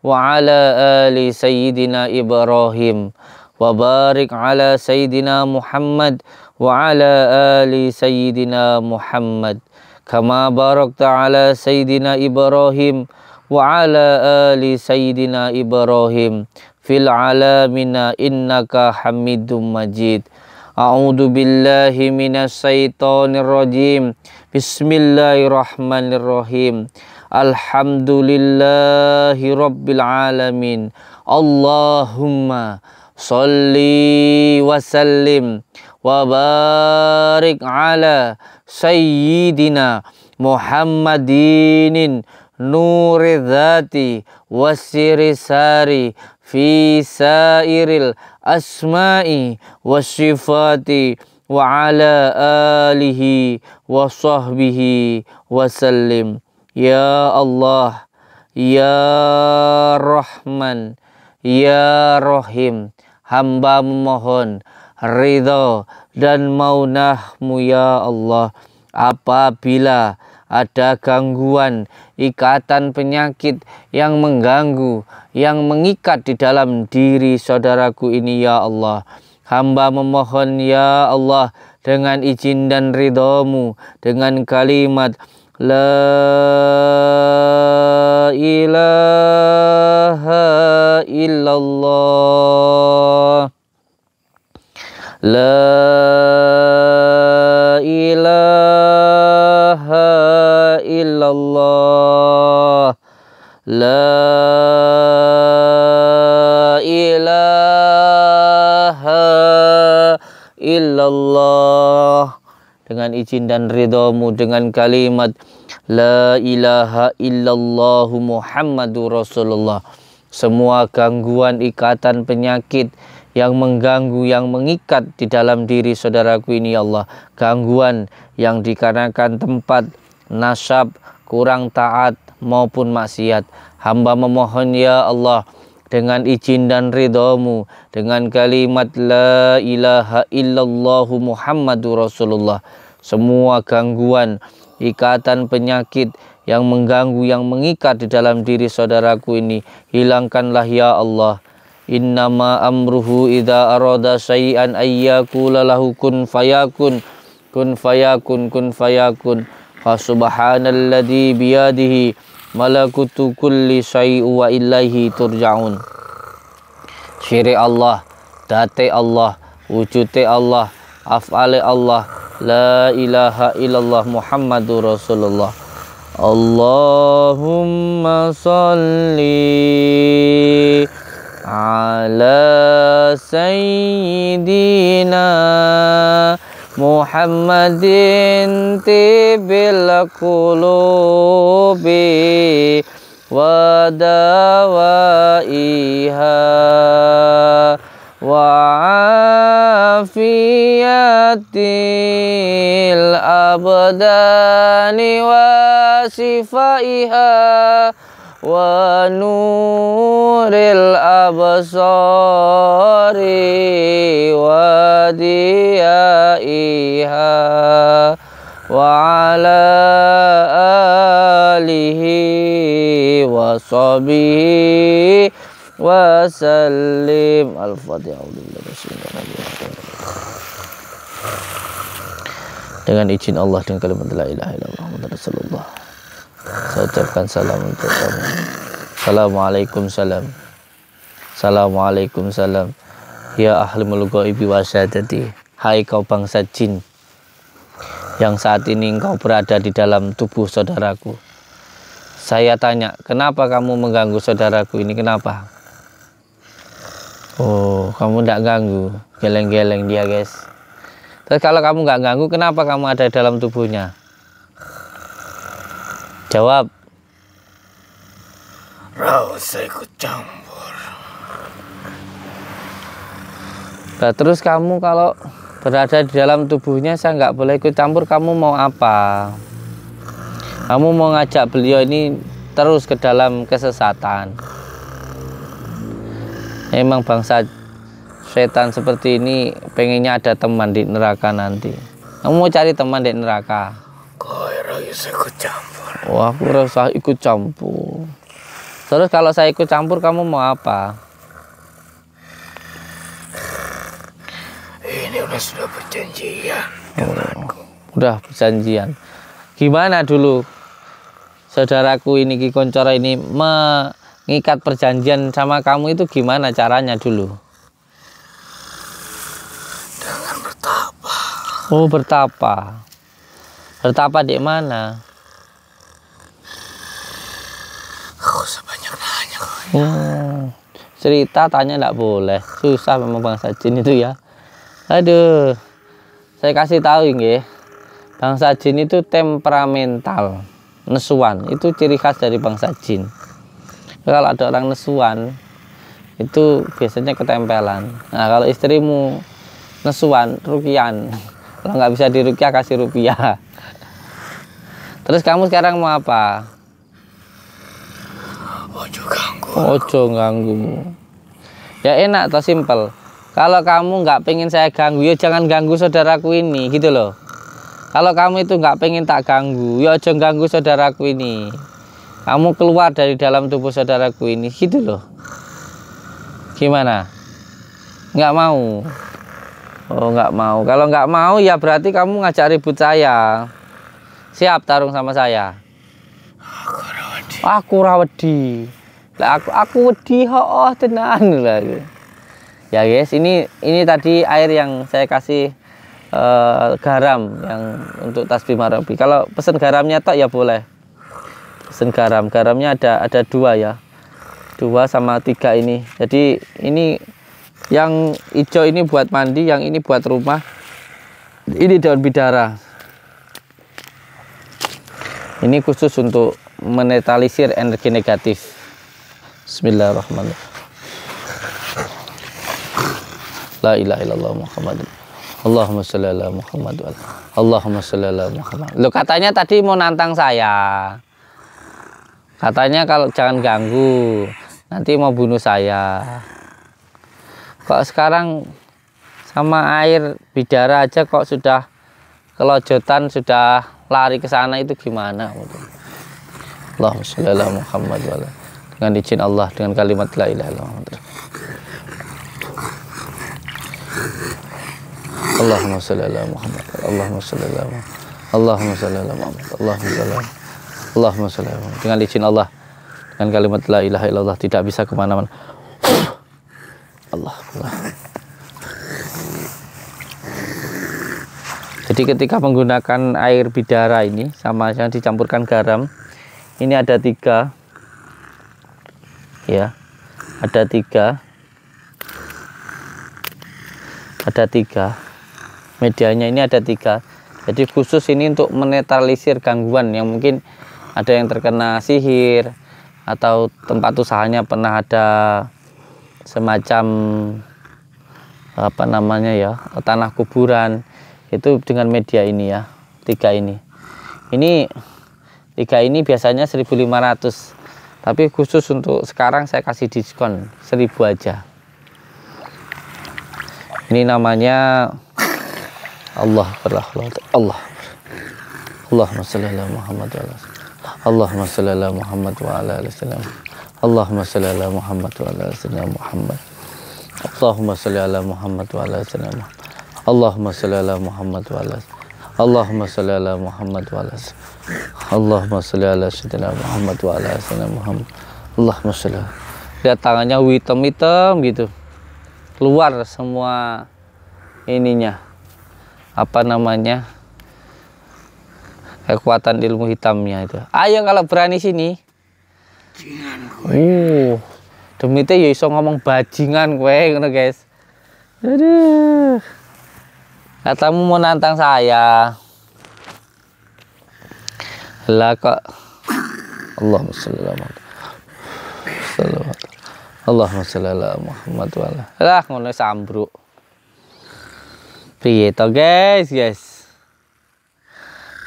wa ala ali sayyidina Ibrahim. Wa barik ala sayyidina Muhammad wa ala ali sayyidina Muhammad. Kama barakta ala sayyidina Ibrahim wa ala ali sayyidina Ibrahim fil alamina innaka hamidum majid. A'udzu billahi minas syaitonir rajim. Bismillahirrahmanirrahim. Alhamdulillahi rabbil alamin. Allahumma sholli wa sallim wa barik ala sayyidina Muhammadinin nuri dzati wasiri sari fi sairil asma'i wasyifati wa ala alihi wa sahbihi wasallim. Ya Allah, Ya Rahman, Ya Rahim, hamba memohon ridha dan maunahmu ya Allah. Apabila ada gangguan, ikatan penyakit yang mengganggu, yang mengikat di dalam diri saudaraku ini ya Allah, hamba memohon ya Allah dengan izin dan ridhamu, dengan kalimat La ilaha illallah, La ilaha illallah, la ilaha illallah. Dengan izin dan ridhamu, dengan kalimat la ilaha illallah Muhammadur Rasulullah, semua gangguan, ikatan, penyakit yang mengganggu, yang mengikat di dalam diri saudaraku ini, ya Allah, gangguan yang dikarenakan tempat, nasab, kurang taat maupun maksiat, hamba memohon ya Allah, dengan izin dan ridhamu, dengan kalimat la ilaha illallah Muhammadur Rasulullah, semua gangguan, ikatan, penyakit yang mengganggu, yang mengikat di dalam diri saudaraku ini, hilangkanlah ya Allah. Innama amruhu idza arada syai'an ayyakula lahu kun fayakun, kun fayakun, kun fayakun. Fa subhanalladzi biyadihi malakutu kulli syai'in wa ilaihi turja'un. Syiri Allah, date Allah, wujude Allah, af'ale Allah, la ilaha illallah Muhammadur Rasulullah. Allahumma salli ala sayyidina Muhammadin tibil qulubi wa dawaiha wa afiyatil abdani wa sifaiha wa nuril absari wa diyaiha wa ala alihi wa sahbihi wa sallim. Al-Fatihah. Dengan izin Allah, dengan kalimat la ilaha illallah Muhammadur Rasulullah, saya ucapkan salam untuk kamu. Assalamualaikum salam. Assalamualaikum salam. Ya ahlimul ghaibi wa syahadati, hai kau bangsa jin yang saat ini engkau berada di dalam tubuh saudaraku. Saya tanya, kenapa kamu mengganggu saudaraku ini? Kenapa? Oh, kamu tidak ganggu, geleng-geleng dia guys. Terus kalau kamu nggak ganggu, kenapa kamu ada di dalam tubuhnya? Jawab. Rasa ikut campur. Nah, terus kamu kalau berada di dalam tubuhnya, saya nggak boleh ikut campur, kamu mau apa? Kamu mau ngajak beliau ini terus ke dalam kesesatan. Emang bangsa setan seperti ini pengennya ada teman di neraka nanti. Kamu mau cari teman di neraka? Kau rasa ikut campur. Wah, aku rasa ikut campur. Terus kalau saya ikut campur, kamu mau apa? Ini sudah perjanjian denganku. Udah perjanjian. Gimana dulu saudaraku ini Ki Kuncoro ini mengikat perjanjian sama kamu itu gimana caranya dulu? Dengan bertapa. Oh, bertapa. Bertapa di mana? Kau sebanyak nanya kau. Cerita tanya enggak boleh. Susah memang bangsa jin itu ya. Aduh. Saya kasih tahu nggih. Bangsa jin itu temperamental. Nesuan itu ciri khas dari bangsa jin. Kalau ada orang nesuan itu biasanya ketempelan. Nah, kalau istrimu nesuan, rukian. Kalau nggak bisa dirukyah, kasih rupiah. Terus kamu sekarang mau apa? Ojo ganggu. Ojo ganggu. Ya enak atau simpel. Kalau kamu nggak pengen saya ganggu, ya jangan ganggu saudaraku ini, gitu loh. Kalau kamu itu nggak pengen tak ganggu, ya ojo ganggu saudaraku ini. Kamu keluar dari dalam tubuh saudaraku ini, gitu loh. Gimana? Nggak mau? Oh, nggak mau. Kalau nggak mau, ya berarti kamu ngajak ribut saya. Siap tarung sama saya? Aku rawedi. Lah aku wedi oh tenan lah. Ya guys, ini tadi air yang saya kasih garam yang untuk tasbih marabi. Kalau pesen garamnya tok ya boleh. pesen garam. Garamnya ada 2 ya, 2 sama 3 ini. Jadi ini yang hijau ini buat mandi, yang ini buat rumah. Ini daun bidara. Ini khusus untuk menetralisir energi negatif. Bismillahirrahmanirrahim. La ilaha illallah Muhammad. Allahumma sholli ala Muhammad. Allahumma sholli ala Muhammad. Loh, katanya tadi mau nantang saya. Katanya kalau jangan ganggu, nanti mau bunuh saya. Kok sekarang sama air bidara aja kok sudah kelojotan, sudah lari ke sana, itu gimana? Allahumma sholli ala Muhammad. Dengan izin Allah, dengan kalimat la ilaha illallah. Allahumma sholli ala Muhammad. Allahumma sholli ala Muhammad. Allahumma sholli ala Muhammad. Allahumma sholli ala Muhammad. Dengan izin Allah, dengan kalimat la ilaha illallah, tidak bisa kemana-mana. Allah. Jadi ketika menggunakan air bidara ini sama yang dicampurkan garam, ini ada 3 ya, ada 3 medianya, ini ada 3. Jadi khusus ini untuk menetralisir gangguan yang mungkin ada yang terkena sihir, atau tempat usahanya pernah ada semacam apa namanya ya, tanah kuburan. Itu dengan media ini ya, 3 ini. Ini 3 ini biasanya 1.500, tapi khusus untuk sekarang saya kasih diskon 1.000 aja. Ini namanya Allah berrahmat. Allahumma sholli ala Muhammad wa ala Allahumma sholli ala Muhammad wa ala ali wasallam. Allahumma sholli ala Muhammad wa ala ali Muhammad. Allahumma sholli ala Muhammad wa ala ali Allahumma sholli ala Muhammad wa ala Allahumma sholli ala Muhammad wa ala Allahumma sholli ala sayyidina Muhammad wa ala sayyidina Muhammad. Allahumma sholli. Lihat tangannya hitam-hitam gitu. Keluar semua ininya, apa namanya, kekuatan ilmu hitamnya itu. Ayo kalau berani sini. Demi ya iso ngomong bajingan kowe ngono guys. Aduh. Katamu mau nantang saya. Lah kok. Allahumma sholli ala Muhammad. Allahumma sholli ala Muhammad wa ala. Lah ngono sambruk. Piye to guys?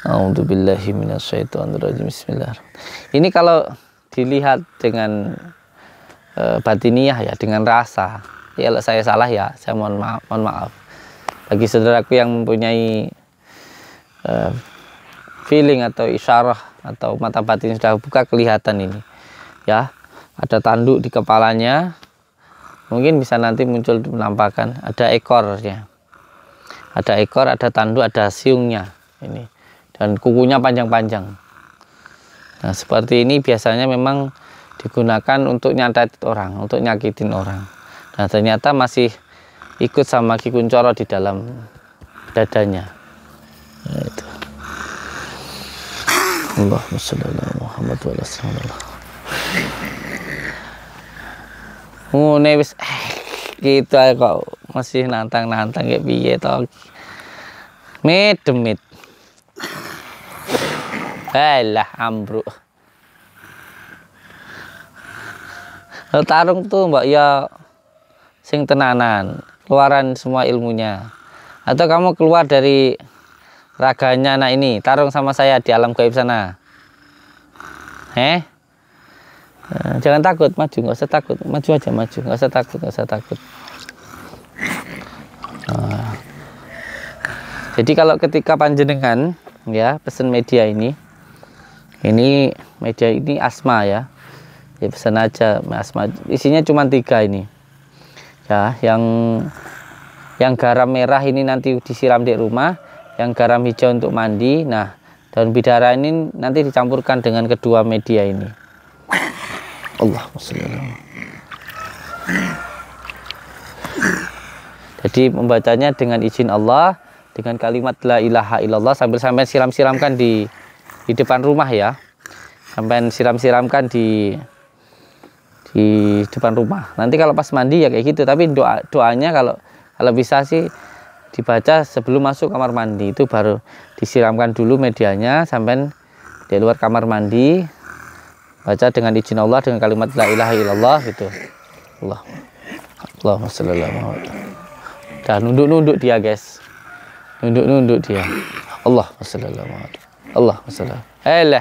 A'udzubillahi minasyaitonirrajim. Bismillahirrahmanirrahim. Ini kalau dilihat dengan batiniah ya, dengan rasa. Ya, kalau saya salah ya, saya mohon maaf. Bagi saudaraku yang mempunyai feeling atau isyarah atau mata batin sudah buka, kelihatan ini ya, ada tanduk di kepalanya, mungkin bisa nanti muncul penampakan, ada ekornya, ada ekor, ada tanduk, ada siungnya ini, dan kukunya panjang-panjang. Nah seperti ini biasanya memang digunakan untuk nyantet orang, untuk nyakitin orang. Nah ternyata masih ikut sama Ki Kuncoro di dalam dadanya. Nah, itu. Allahumma sholli ala Muhammad wa ala ngene wis gitu ae kok masih nantang-nantang kayak piye to. Demit. Alah ambruk. Tarung tuh mbak ya sing tenanan, keluaran semua ilmunya. Atau kamu keluar dari raganya anak ini, tarung sama saya di alam gaib sana. Jangan takut, maju, nggak usah takut, maju aja, maju, nggak usah takut. Nah. Jadi kalau ketika panjenengan ya pesen media ini media ini asma ya pesan aja asma, isinya cuma 3 ini ya, yang garam merah ini nanti disiram di rumah, yang garam hijau untuk mandi. Nah daun bidara ini nanti dicampurkan dengan kedua media ini. Allahumma sholli. Jadi membacanya dengan izin Allah, dengan kalimat la ilaha illallah, sambil siram-siramkan di depan rumah ya. sampai siram-siramkan di depan rumah. Nanti kalau pas mandi ya kayak gitu, tapi doanya kalau bisa sih dibaca sebelum masuk kamar mandi, itu baru disiramkan dulu medianya sampai di luar kamar mandi, baca dengan izin Allah dengan kalimat la ilaha illallah gitu. Allahumma sholli ala Muhammad. Dah nunduk dia guys, nunduk dia. Allahumma sholli ala Muhammad. Allahumma sholli.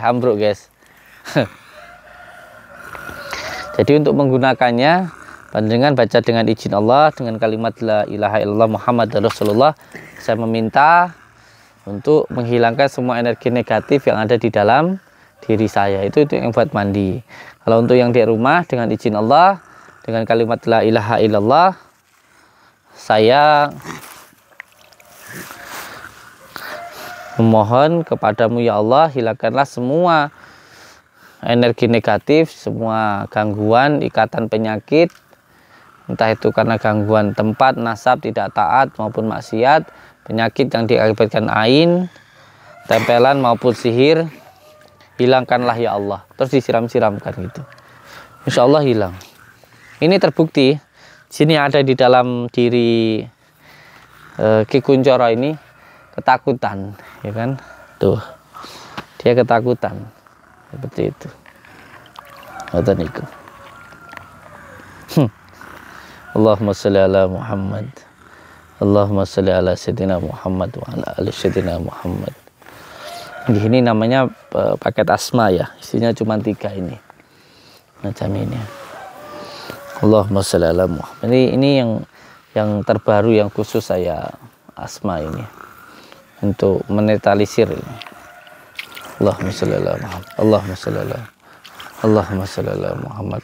Ambruk guys. Jadi untuk menggunakannya, panjenengan baca dengan izin Allah dengan kalimat la ilaha illallah Muhammad Rasulullah. Saya meminta untuk menghilangkan semua energi negatif yang ada di dalam diri saya. Itu yang buat mandi. Kalau untuk yang di rumah, dengan izin Allah, dengan kalimat la ilaha illallah, saya memohon kepadamu ya Allah, hilangkanlah semua energi negatif, semua gangguan, ikatan penyakit, entah itu karena gangguan tempat, nasab, tidak taat maupun maksiat, penyakit yang diakibatkan ain, tempelan maupun sihir, hilangkanlah ya Allah. Terus disiram-siramkan gitu, insya Allah hilang. Ini terbukti, sini ada di dalam diri Ki Kuncoro ini ketakutan, ya kan? Tuh, dia ketakutan seperti itu. Ngoten niku. Allahumma sholli ala Muhammad. Allahumma sholli ala sayyidina Muhammad wa ala ali sayyidina Muhammad. Ini namanya paket asma ya. Isinya cuma 3 ini. Macam ini. Allahumma sholli ala Muhammad. Ini yang terbaru, yang khusus saya asma ini untuk menetralisir ini. Allahumma sholli ala Muhammad. Allahumma sholli ala Muhammad.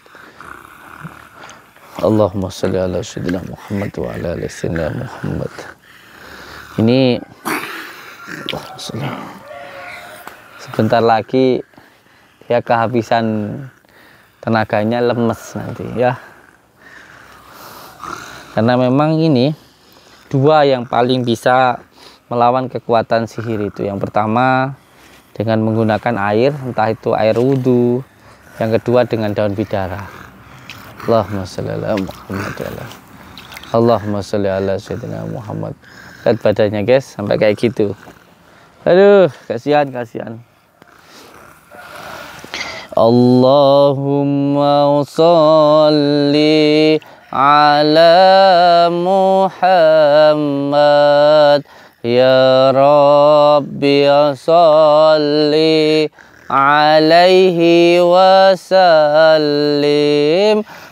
Allahumma sholli ala sayyidina Muhammad wa ala ali sayyidina Muhammad. Ini sebentar lagi dia kehabisan tenaganya, lemes nanti ya. Karena memang ini 2 yang paling bisa melawan kekuatan sihir itu. Yang pertama dengan menggunakan air, entah itu air wudhu. Yang kedua dengan daun bidara. Allahumma sholli ala Muhammad. Allahumma sholli ala sayyidina Muhammad. Lihat badannya guys, sampai kayak gitu. Aduh, kasihan. Allahumma sholli ala Muhammad. Ya Rabbi sholli alaihi wasallim.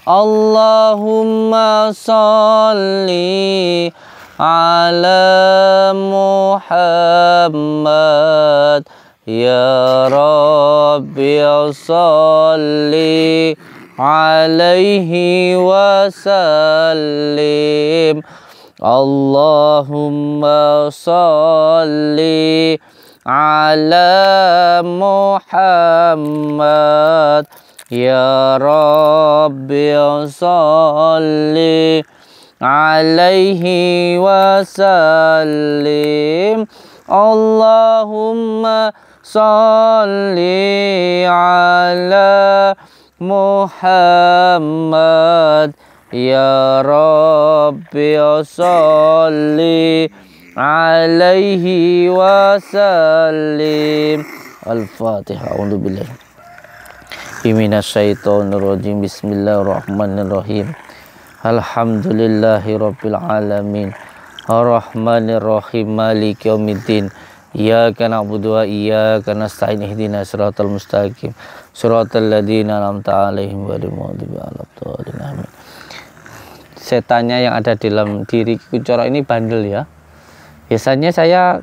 Allahumma sholli ala Muhammad. Ya Rabbi sholli alaihi wasallim. Allahumma sholli ala Muhammad. Ya Rabbi sholli alaihi wasallim. Allahumma sholli ala Muhammad. Ya Rabbi sholli alaihi wasallim. Al-Fatihah. A'udzubillahi minasyaitonir rajim. Bismillahirrahmanirrahim. Alhamdulillahi rabbil alamin. Ar-Rahmanir Rahim. Maliki yaumiddin. Iyyaka na'budu wa iyyaka nasta'in. Ihdinas siratal mustaqim. Siratal ladzina an'amta 'alaihim ghairil maghdubi 'alaihim. Amin. Setannya yang ada di dalam diri Kuncoro ini bandel ya. Biasanya saya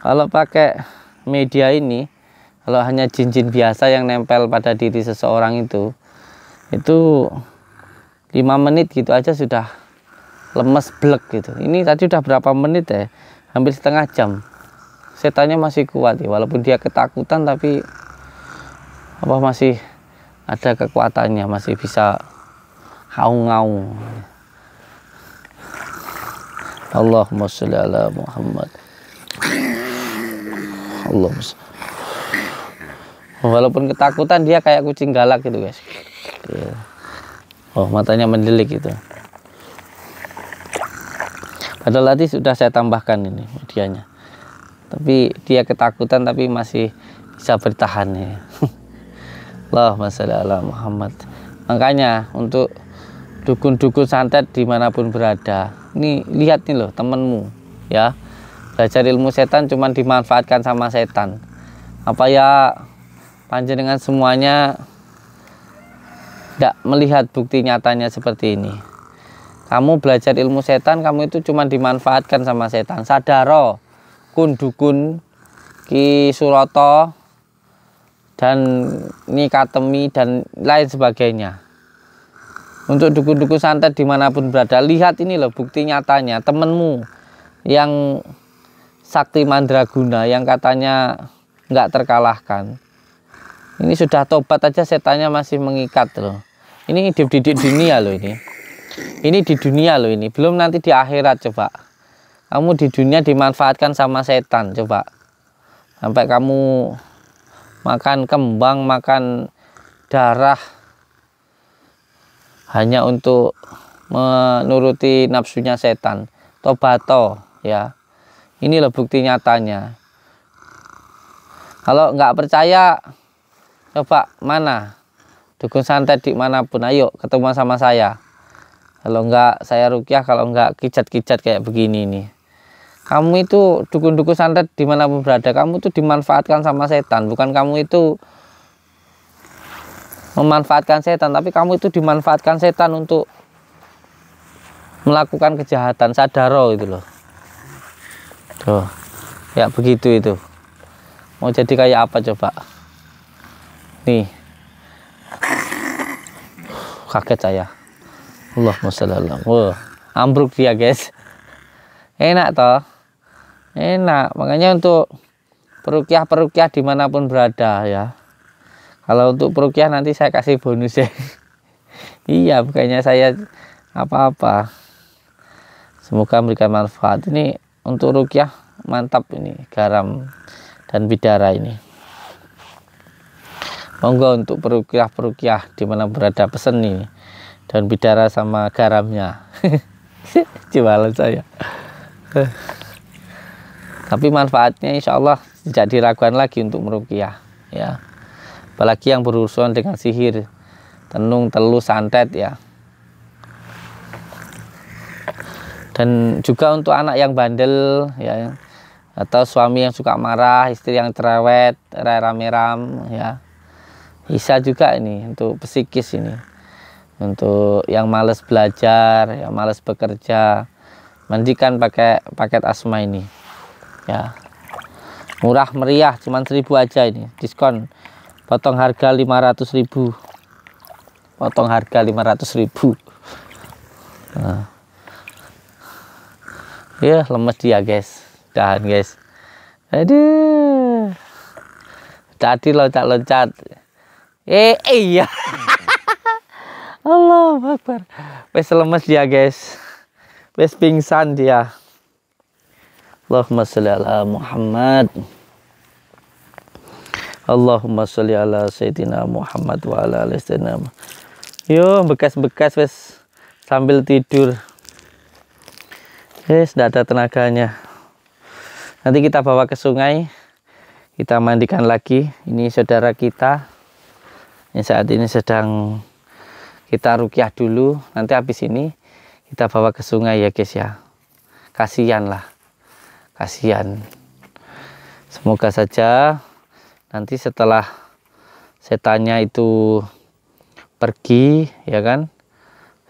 kalau pakai media ini, kalau hanya jin-jin biasa yang nempel pada diri seseorang itu 5 menit gitu aja sudah lemes blek gitu. Ini tadi udah berapa menit ya? Hampir setengah jam. Setannya masih kuat ya, walaupun dia ketakutan tapi masih ada kekuatannya, masih bisa haung-haung. Allahumma sholli ala Muhammad. Walaupun ketakutan dia kayak kucing galak gitu guys. Oh, matanya mendelik itu. Padahal tadi sudah saya tambahkan ini medianya. Tapi dia ketakutan tapi masih bisa bertahan ya. Allahumma sholli ala Muhammad. Makanya untuk dukun-dukun santet dimanapun berada, ini lihat nih loh temenmu ya, belajar ilmu setan cuman dimanfaatkan sama setan. Apa ya panjenengan semuanya tidak melihat bukti nyatanya seperti ini? Kamu belajar ilmu setan, kamu itu cuma dimanfaatkan sama setan. Sadaro, kun dukun, ki suroto, dan nikatemi dan lain sebagainya. Untuk dukun-dukun santet dimanapun berada, lihat ini loh bukti nyatanya. Temenmu yang sakti mandraguna, yang katanya nggak terkalahkan, ini sudah tobat aja setannya masih mengikat loh. Ini di dunia loh ini. Ini di dunia loh ini. Belum nanti di akhirat coba. Kamu di dunia dimanfaatkan sama setan coba. Sampai kamu makan kembang, makan darah hanya untuk menuruti nafsunya setan. Tobato ya. Ini loh bukti nyatanya. Kalau nggak percaya, coba mana dukun santet dimanapun, ayo ketemu sama saya. Kalau enggak saya rukyah, kalau enggak kijat-kijat kayak begini nih. Kamu itu dukun-dukun santet dimanapun berada, kamu itu dimanfaatkan sama setan. Bukan kamu itu memanfaatkan setan, tapi kamu itu dimanfaatkan setan untuk melakukan kejahatan. Sadaro itu loh. Tuh, ya begitu itu. Mau jadi kayak apa coba? Nih, kaget saya. Allahumma sholli ala. Wah, ambruk dia guys. Enak toh, enak. Makanya untuk perukyah dimanapun berada ya. Kalau untuk perukyah nanti saya kasih bonus ya. Iya, bukannya saya apa-apa. Semoga memberikan manfaat. Ini untuk rukyah mantap ini, garam dan bidara ini. Monggo untuk perukyah di mana berada pesen nih, dan bidara sama garamnya. Jualan saya. Tapi manfaatnya insya Allah tidak diragukan lagi untuk merukyah ya. Apalagi yang berurusan dengan sihir, tenung, telu, santet ya. Dan juga untuk anak yang bandel ya, atau suami yang suka marah, istri yang cerewet, rame-ram ya. Bisa juga ini untuk psikis ini. Untuk yang males belajar, yang males bekerja, mandikan pakai paket asma ini. Ya. Murah meriah, cuman 1.000 aja ini, diskon. Potong harga 500.000. Potong harga 500.000. Nah. Ya, lemes dia, guys. Tahan, guys. Aduh. Tadi loncat-loncat. Iya. Allahu Akbar. Wes lemes dia, guys. Wes pingsan dia. Allahumma sholli ala Muhammad. Allahumma sholli ala Sayyidina Muhammad wa ala ali Sayyidina. Yo, bekas-bekas wes sambil tidur. Tidak ada tenaganya. Nanti kita bawa ke sungai, kita mandikan lagi. Ini saudara kita yang saat ini sedang kita rukyah dulu. Nanti habis ini kita bawa ke sungai ya guys ya. Kasihan lah, kasihan. Semoga saja nanti setelah setannya itu pergi ya kan,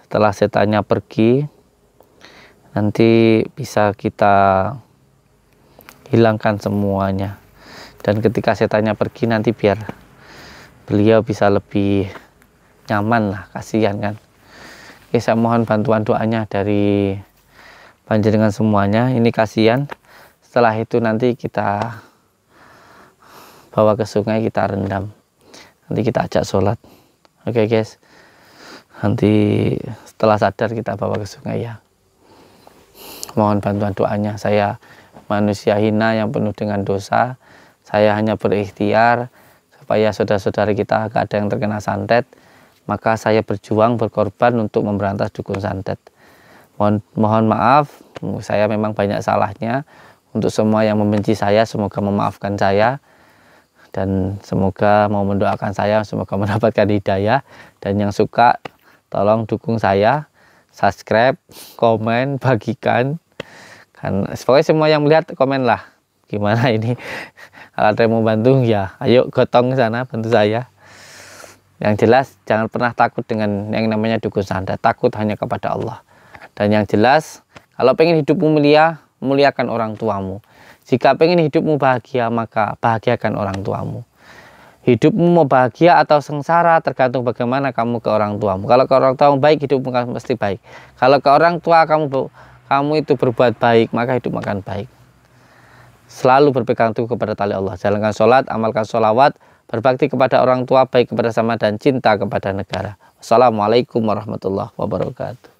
setelah setannya pergi nanti bisa kita hilangkan semuanya. Dan ketika setannya pergi nanti biar beliau bisa lebih nyaman lah, kasihan kan. Oke, saya mohon bantuan doanya dari panjenengan semuanya. Ini kasihan. Setelah itu nanti kita bawa ke sungai, kita rendam. Nanti kita ajak sholat. Oke guys. Nanti setelah sadar kita bawa ke sungai ya. Mohon bantuan doanya. Saya manusia hina yang penuh dengan dosa. Saya hanya berikhtiar supaya saudara-saudari kita gak ada yang terkena santet, maka saya berjuang berkorban untuk memberantas dukun santet. Mohon maaf, saya memang banyak salahnya. Untuk semua yang membenci saya, semoga memaafkan saya, dan semoga mau mendoakan saya, semoga mendapatkan hidayah. Dan yang suka, tolong dukung saya, subscribe, komen, bagikan. Kan pokoknya semua yang melihat komen lah. Gimana ini? Kalau ada yang mau bantu ya, ayo gotong ke sana bantu saya. Yang jelas jangan pernah takut dengan yang namanya dukun santet. Takut hanya kepada Allah. Dan yang jelas, kalau pengen hidupmu mulia, muliakan orang tuamu. Jika pengen hidupmu bahagia, maka bahagiakan orang tuamu. Hidupmu mau bahagia atau sengsara tergantung bagaimana kamu ke orang tuamu. Kalau ke orang tuamu baik, hidupmu akan pasti baik. Kalau ke orang tua kamu itu berbuat baik, maka hidupmu akan baik. Selalu berpegang teguh kepada tali Allah. Jalankan sholat, amalkan sholawat, berbakti kepada orang tua, baik kepada sama dan cinta kepada negara. Wassalamualaikum warahmatullahi wabarakatuh.